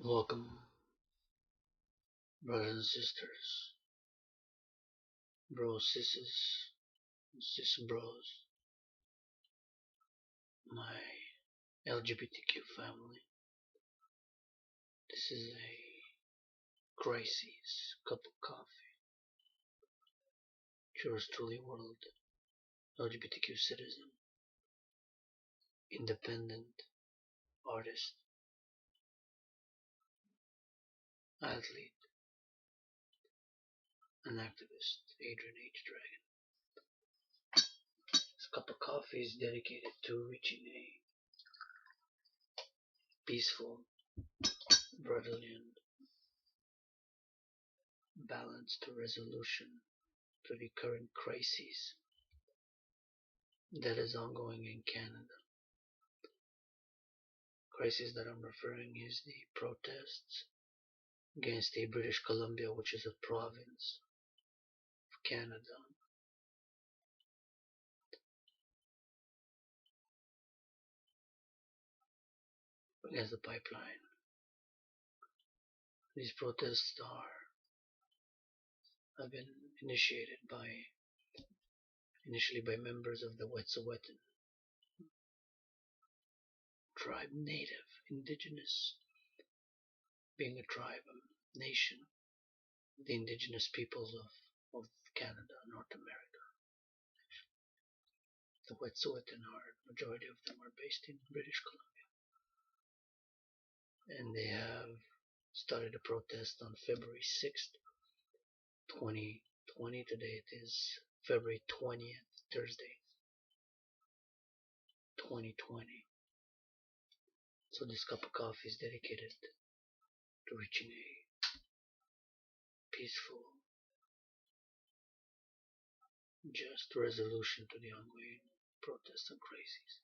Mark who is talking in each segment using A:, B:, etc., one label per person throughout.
A: Welcome, brothers and sisters, bros, sisters, sis bros, my LGBTQ family. This is a crisis cup of coffee. Yours truly, world LGBTQ citizen, independent artist, athlete, and activist, Adrian h.a.dragan. This cup of coffee is dedicated to reaching a peaceful, brilliant, balanced resolution to the current crisis that is ongoing in Canada. Crisis that I'm referring is the protests against the British Columbia, which is a province of Canada. Against the pipeline. These protests have been initially by members of the Wet'suwet'en tribe, native, indigenous, being a tribe, a nation, the indigenous peoples of Canada, North America. The Wet'suwet'en majority of them are based in British Columbia. And they have started a protest on February 6th, 2020. Today it is February 20th, Thursday, 2020. So this cup of coffee is dedicated to reaching a peaceful, just resolution to the ongoing protests and crises.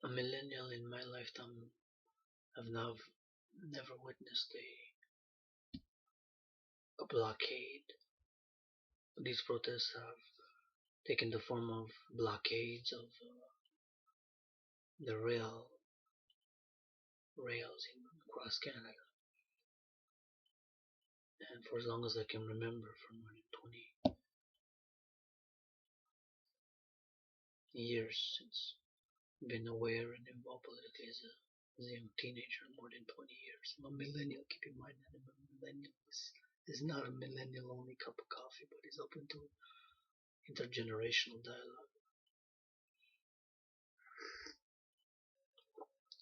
A: A millennial in my lifetime have now never witnessed a blockade. These protests have taken the form of blockades of the rails across Canada. And for as long as I can remember, for more than 20 years since I've been aware and involved politically as a young teenager, more than 20 years. I'm a millennial. Keep in mind that I'm a millennial. This is not a millennial only cup of coffee, but is open to intergenerational dialogue.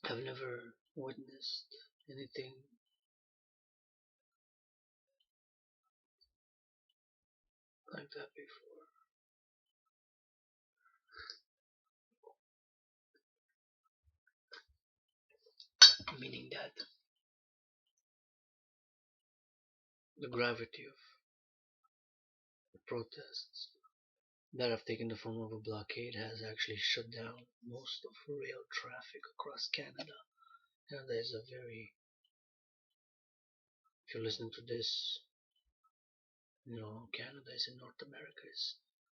A: I've never witnessed anything like that before. Meaning that the gravity of the protests that have taken the form of a blockade has actually shut down most of rail traffic across Canada. Canada is a very, if you're listening to this, Canada is in North America. It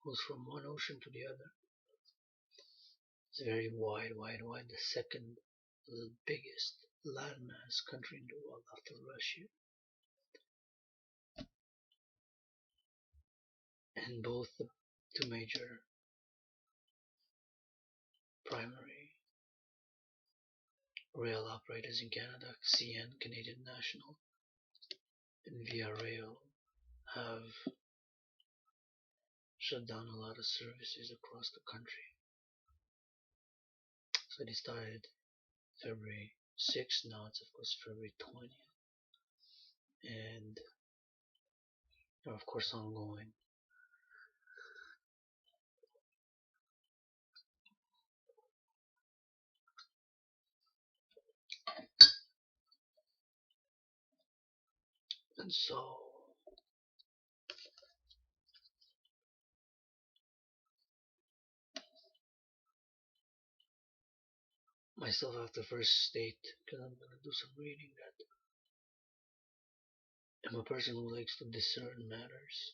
A: goes from one ocean to the other. It's very wide. The second biggest landmass country in the world after Russia. And both the two major primary rail operators in Canada, CN, Canadian National, and Via Rail, have shut down a lot of services across the country. So they started February 6th, now it's of course February 20th, and they're of course ongoing. And so myself, I have to first state, because I'm going to do some reading, that I'm a person who likes to discern matters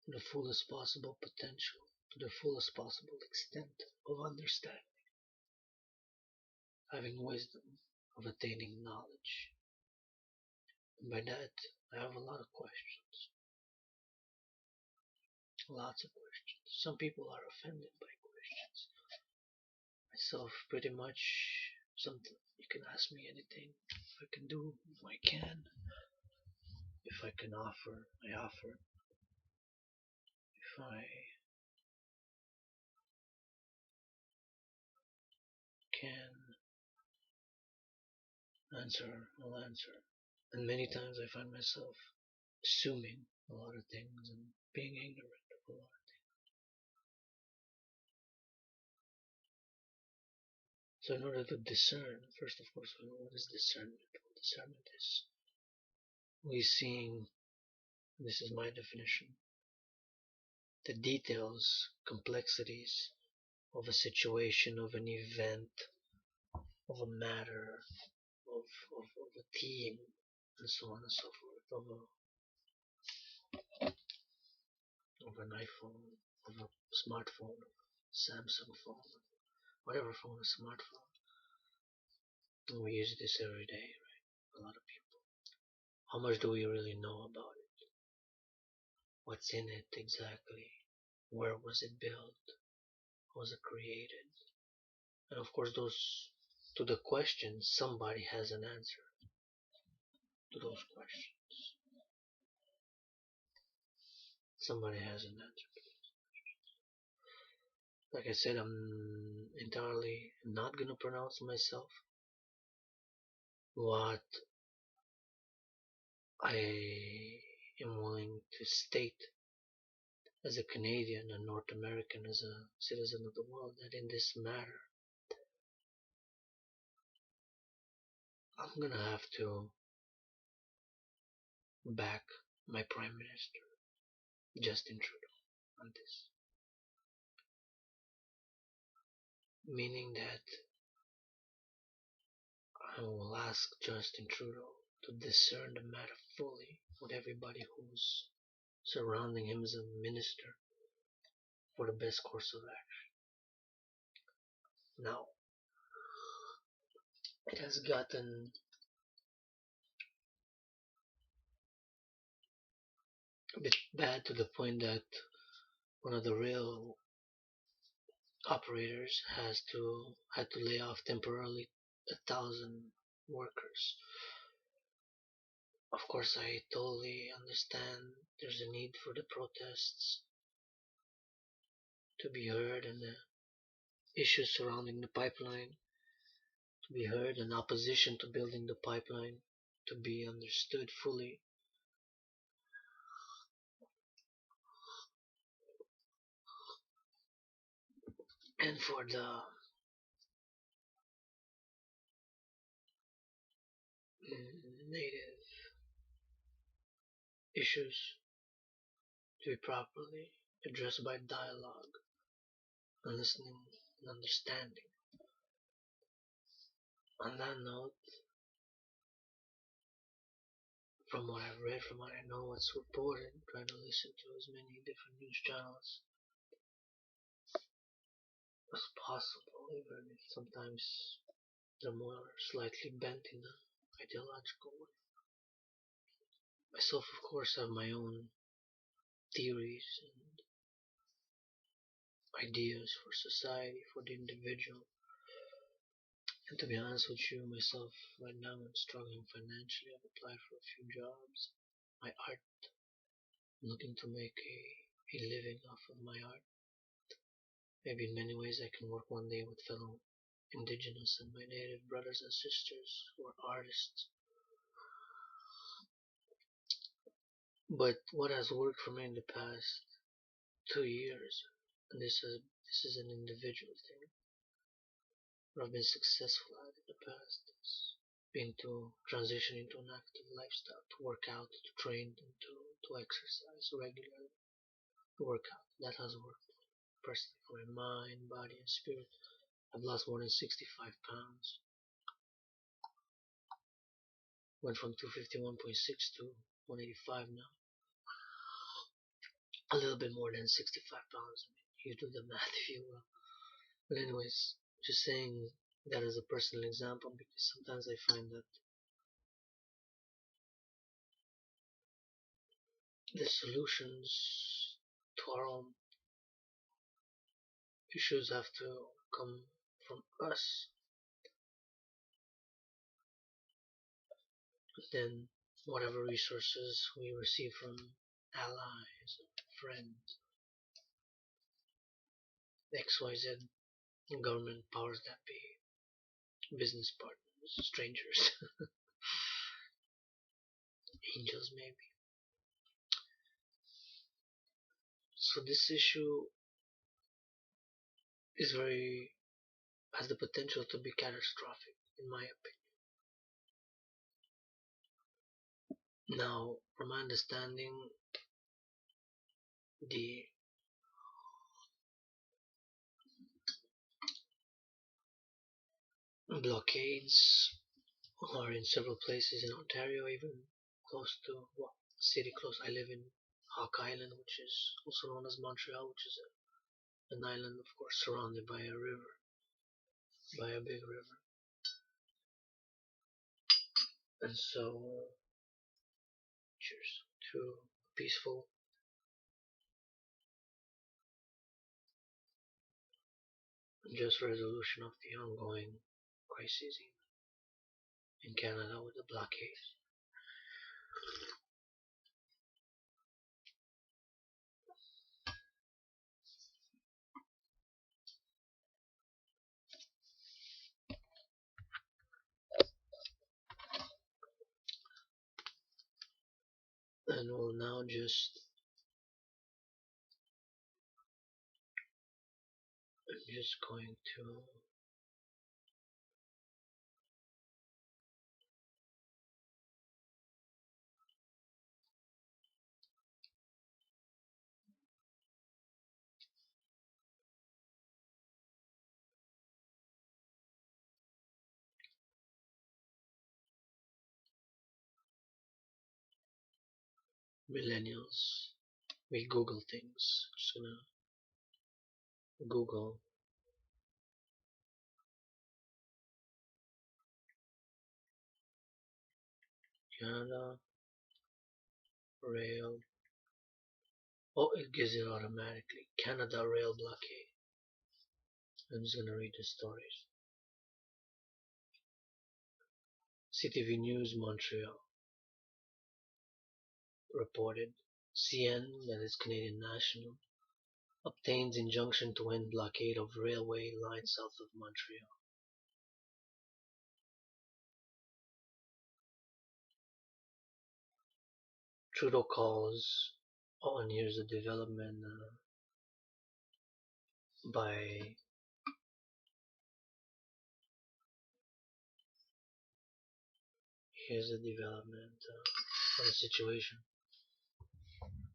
A: to the fullest possible potential, to the fullest possible extent of understanding. having wisdom, of attaining knowledge. And by that, I have a lot of questions. Lots of questions. Some people are offended by questions. Myself, pretty much, something you can ask me anything. If I can do, I can. If I can offer, I offer. If I can answer, I'll answer. And many times I find myself assuming a lot of things and being ignorant of a lot of things. So in order to discern, first of course, what is discernment? What discernment is, we seeing, this is my definition, the details, complexities of a situation, of an event, of a matter, of a team, and so on and so forth, of an iPhone, of a smartphone, of a Samsung phone, whatever phone, a smartphone. And we use this every day, right? A lot of people. How much do we really know about it? What's in it exactly? Where was it built? Was it created? And of course, those to the questions, somebody has an answer to those questions. Somebody has an answer. Like I said, I'm entirely not gonna pronounce myself. What I am willing to state as a Canadian, a North American, as a citizen of the world, that in this matter, I'm gonna have to back my Prime Minister, Justin Trudeau, on this. Meaning that I will ask Justin Trudeau to discern the matter fully with everybody who's surrounding him as a minister for the best course of action. Now, it has gotten a bit bad to the point that one of the rail operators had to lay off temporarily 1,000 workers. Of course, I totally understand there's a need for the protests to be heard and the issues surrounding the pipeline to be heard and opposition to building the pipeline to be understood fully. And for the native issues to be properly addressed by dialogue and listening and understanding. On that note, from what I've read, from what I know, what's reported, trying to listen to as many different news channels as possible, even if sometimes they're more slightly bent in an ideological way. Myself, of course, have my own theories and ideas for society, for the individual. And to be honest with you, myself, right now I'm struggling financially. I've applied for a few jobs. My art, I'm looking to make a living off of my art. Maybe in many ways I can work one day with fellow indigenous and my native brothers and sisters who are artists. But what has worked for me in the past 2 years, and this is an individual thing, what I've been successful at in the past is been to transition into an active lifestyle, to work out, to train, and to exercise regularly, to work out. That has worked personally for my mind, body, and spirit. I've lost more than 65 pounds. Went from 251.6 to 185 now. A little bit more than 65 pounds. I mean, you do the math if you will. But anyways, just saying, that as a personal example because sometimes I find that the solutions to our own issues have to come from us, then whatever resources we receive from allies, friends, XYZ, government powers that be, business partners, strangers, angels maybe. So this issue is very has the potential to be catastrophic, in my opinion. Now, from my understanding, the blockades are in several places in Ontario, even close to what city close. I live in Hawk Island, which is also known as Montreal, which is an island, of course, surrounded by a river, by a big river. And so, cheers to peaceful and just resolution of the ongoing crises in Canada with the blockade. And we'll now I'm just going to millennials. We Google things. Just gonna Google Canada Rail. Oh, it gives it automatically. Canada Rail Blockade. I'm just gonna read the stories. CTV News Montreal reported CN, that is Canadian National, obtains injunction to end blockade of railway line south of Montreal. Trudeau calls, oh, and here's a development by here's a development on the situation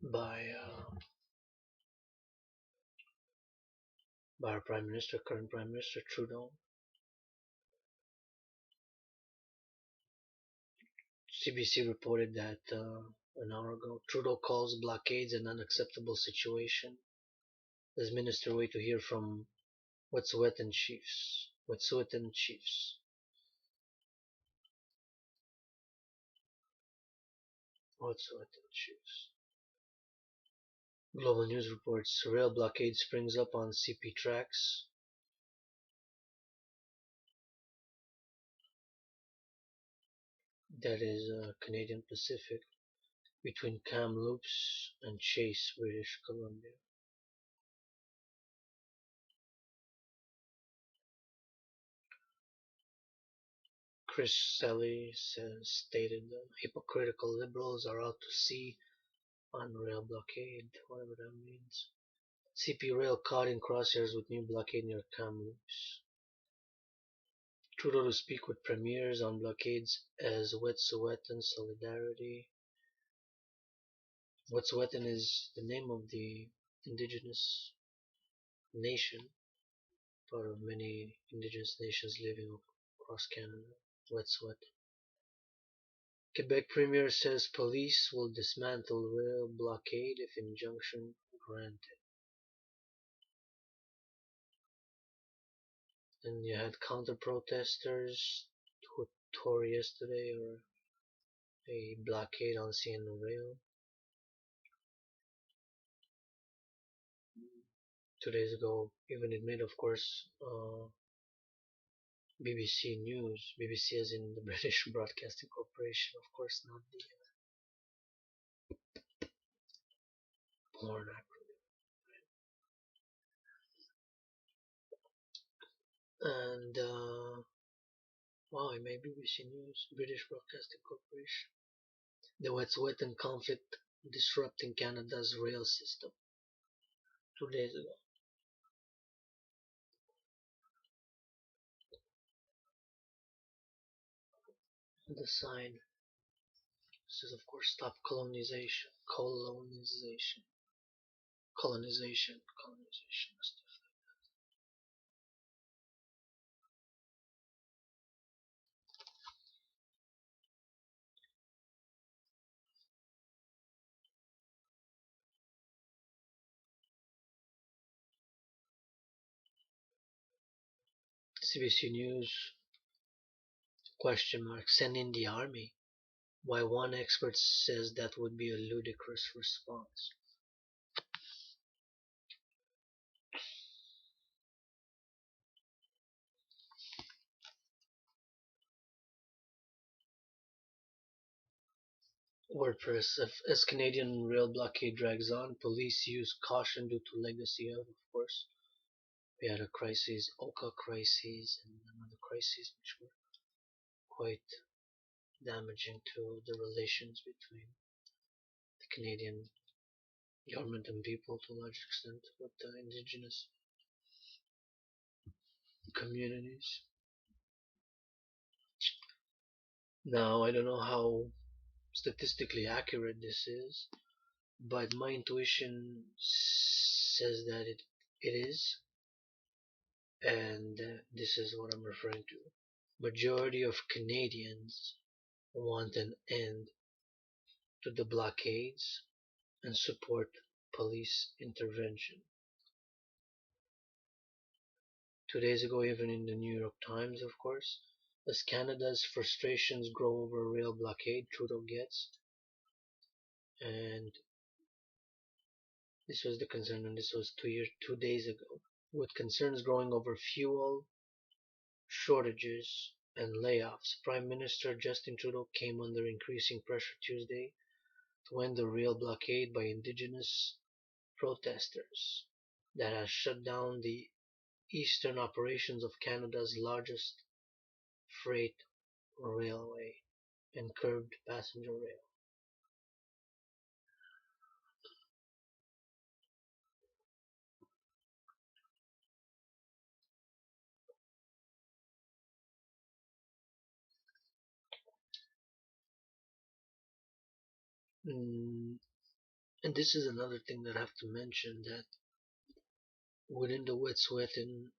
A: by our Prime Minister, current Prime Minister Trudeau. CBC reported that an hour ago, Trudeau calls blockades an unacceptable situation. As minister wait to hear from Wet'suwet'en chiefs. Wet'suwet'en chiefs. Wet'suwet'en chiefs. Global News reports rail blockade springs up on CP tracks. That is Canadian Pacific between Kamloops and Chase, British Columbia. Chris Selly stated hypocritical liberals are out to sea on rail blockade, whatever that means. CP Rail caught in crosshairs with new blockade near Kamloops. Trudeau to speak with premiers on blockades as Wet'suwet'en solidarity. Wet'suwet'en is the name of the indigenous nation, part of many indigenous nations living across Canada. Wet'suwet'en. Quebec Premier says police will dismantle rail blockade if injunction granted. and you had counter protesters who tore yesterday, or a blockade on sea and rail. 2 days ago, even it made, of course, BBC News. BBC as in the British Broadcasting Corporation, of course, not the porn acronym. And wow, it made BBC News, British Broadcasting Corporation. The Wet'suwet'en conflict disrupting Canada's rail system. 2 days ago. The sign says, of course, stop colonization, colonization. CBC News, question mark, send in the army. Why one expert says that would be a ludicrous response. WordPress, as Canadian rail blockade drags on, police use caution due to legacy of course. We had a crisis, Oka crisis, and another crisis which were quite damaging to the relations between the Canadian government and people to a large extent with the indigenous communities. Now, I don't know how statistically accurate this is, but my intuition says that it is, and this is what I'm referring to. Majority of Canadians want an end to the blockades and support police intervention. 2 days ago, even in the New York Times, of course, as Canada's frustrations grow over rail blockade, Trudeau gets, and this was the concern, and this was 2 days ago, with concerns growing over fuel shortages and layoffs. Prime Minister Justin Trudeau came under increasing pressure Tuesday to end the rail blockade by Indigenous protesters that has shut down the eastern operations of Canada's largest freight railway and curbed passenger rail. And this is another thing that I have to mention, that within the Wet'suwet'en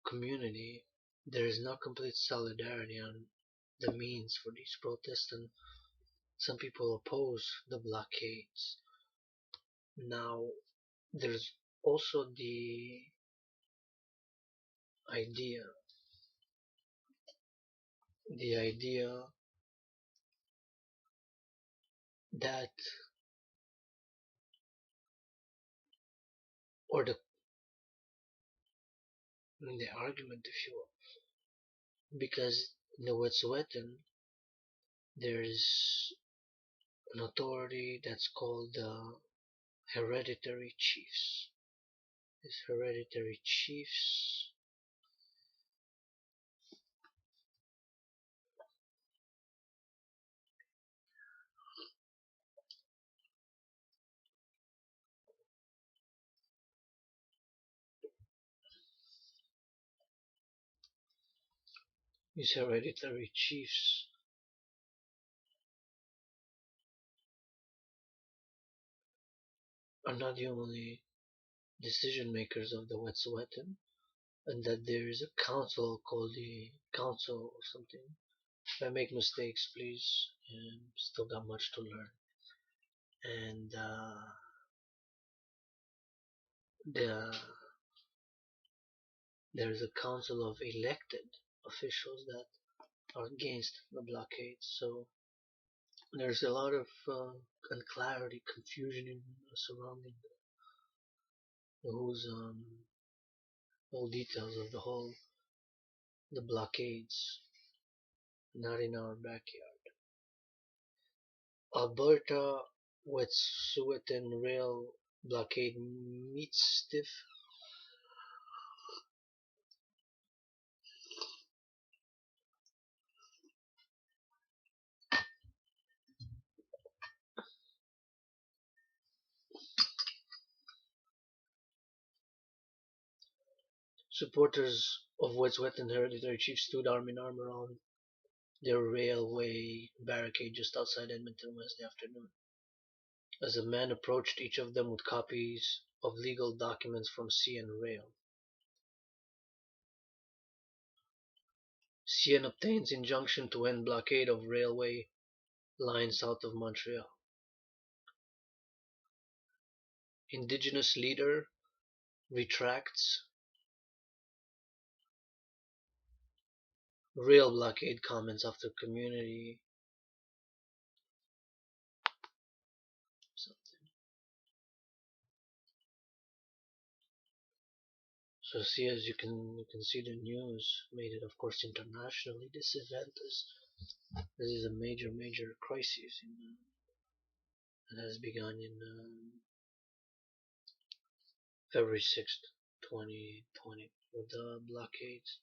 A: community, there is not complete solidarity on the means for these protests, and some people oppose the blockades. Now, there's also idea, the idea that, or the argument, if you will, because in the Wet'suwet'en, there's an authority that's called the hereditary chiefs. These hereditary chiefs these hereditary chiefs are not the only decision makers of the Wet'suwet'en, and that there is a council called the council or something. If I make mistakes, please. Still got much to learn. And the there's a council of elected officials that are against the blockade. So there's a lot of unclarity, confusion surrounding who's all details of the blockades, not in our backyard. Alberta Wet'suwet'en Rail blockade meets stiff. Supporters of Wet'suwet'en Hereditary Chief stood arm in arm around their railway barricade just outside Edmonton Wednesday afternoon. As a man approached each of them with copies of legal documents from CN Rail. CN obtains injunction to end blockade of railway line south of Montreal. Indigenous leader retracts rail blockade comments after community something. So see, as you can see, the news made it, of course, internationally. This is a major crisis that has begun in February 6th, 2020, with the blockades.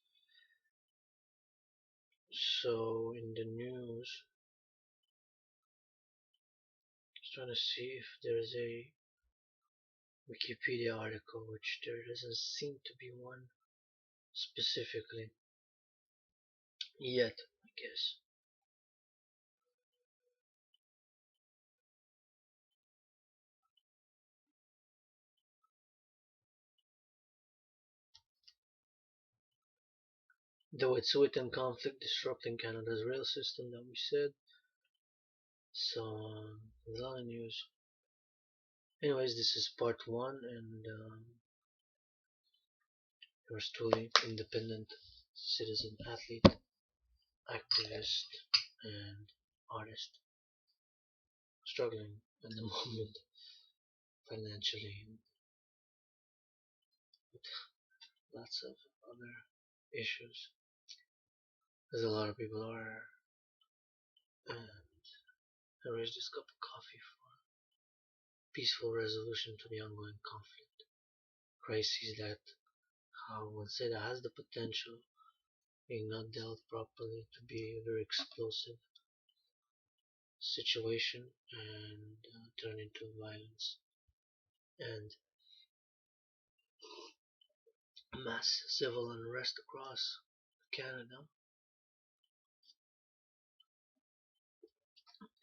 A: So in the news, just trying to see if there's a Wikipedia article, which there doesn't seem to be one specifically yet, I guess. The Wet'suwet'en conflict disrupting Canada's rail system that we said. So there's a lot of news. Anyways, this is part one, and yours truly, independent citizen, athlete, activist, and artist, struggling at the moment financially, with lots of other issues, as a lot of people are. And I raised this cup of coffee for peaceful resolution to the ongoing conflict, crises that I would say that has the potential, being not dealt properly, to be a very explosive situation and turn into violence and mass civil unrest across Canada.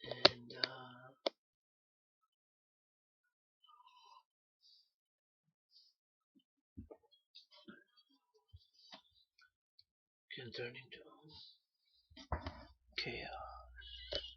A: And can turn into chaos.